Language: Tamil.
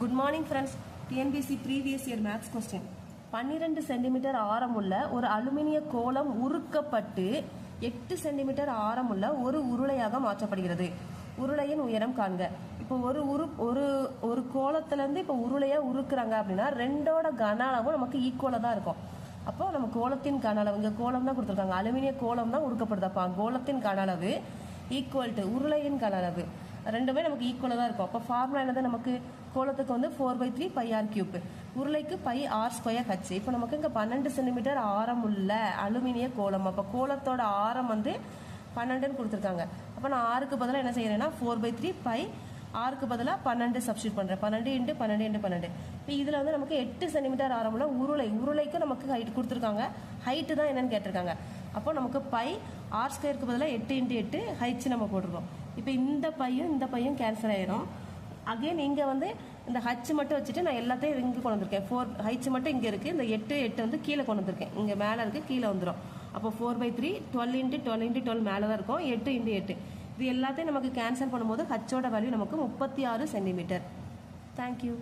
Good morning friends. TNPSC previous year maths question. 12 centimetre ஆரமுள்ள ஒரு அலுமினிய கோளம் உருக்கப்பட்டு 8 சென்டிமீட்டர் ஆரமுள்ள ஒரு உருளையாக மாற்றப்படுகிறது. உருளையின் உயரம் காண்க. இப்போ ஒரு கோலத்திலேருந்து இப்போ உருளையாக உருக்குறாங்க அப்படின்னா ரெண்டோட கன அளவும் நமக்கு ஈக்குவலாக தான் இருக்கும். அப்போ நம்ம கோலத்தின் கன அளவு, இங்கே கோலம் தான் கொடுத்துருக்காங்க, அலுமினிய கோலம் தான் உருக்கப்படுதப்பா. கோலத்தின் கன அளவு ஈக்குவல் டு உருளையின் கன அளவு, ரெண்டுமே நமக்கு ஈக்குவலாக தான் இருக்கும். அப்போ ஃபார்முலா என்னது? நமக்கு கோலத்துக்கு வந்து 4/3 πr³, உருளைக்கு πr²h. இப்போ நமக்கு இங்கே 12 சென்டிமீட்டர் ஆரம் உள்ள அலுமினிய கோலம். அப்போ கோலத்தோட ஆரம் வந்து 12ன்னு கொடுத்துருக்காங்க. அப்போ நான் ஆருக்கு பதிலாக என்ன செய்யறேன்னா 4/3 π, ஆருக்கு பதிலாக 12 சப்ஸ்டியூட் பண்ணுறேன். 12 × 12 × 12. இப்போ இதில் வந்து நமக்கு 8 சென்டிமீட்டர் ஆரம் உள்ள உருளைக்கு நமக்கு ஹைட் கொடுத்துருக்காங்க. ஹைட்டு தான் என்னன்னு கேட்டிருக்காங்க. அப்போ நமக்கு πr²க்கு பதிலாக 8 × 8 ஹைச் நம்ம போட்டிருக்கோம். இப்போ இந்த பையும் கேன்சல் ஆயிரும். அகைன் இங்கே வந்து இந்த ஹச் மட்டும் வச்சுட்டு நான் எல்லாத்தையும் இங்கே கொண்டு வந்திருக்கேன். 4 ஹைச் மட்டும் இங்கே இருக்குது. இந்த 8 வந்து கீழே கொண்டு வந்திருக்கேன். இங்கே மேலே இருக்குது, கீழே வந்துடும். அப்போ 4/3 12 × 12 × 12 மேலே தான் இருக்கும். 8 × 8 இது எல்லாத்தையும் நமக்கு கேன்சல் பண்ணும்போது ஹச்சோட வேல்யூ நமக்கு 36 சென்டிமீட்டர். தேங்க்யூ.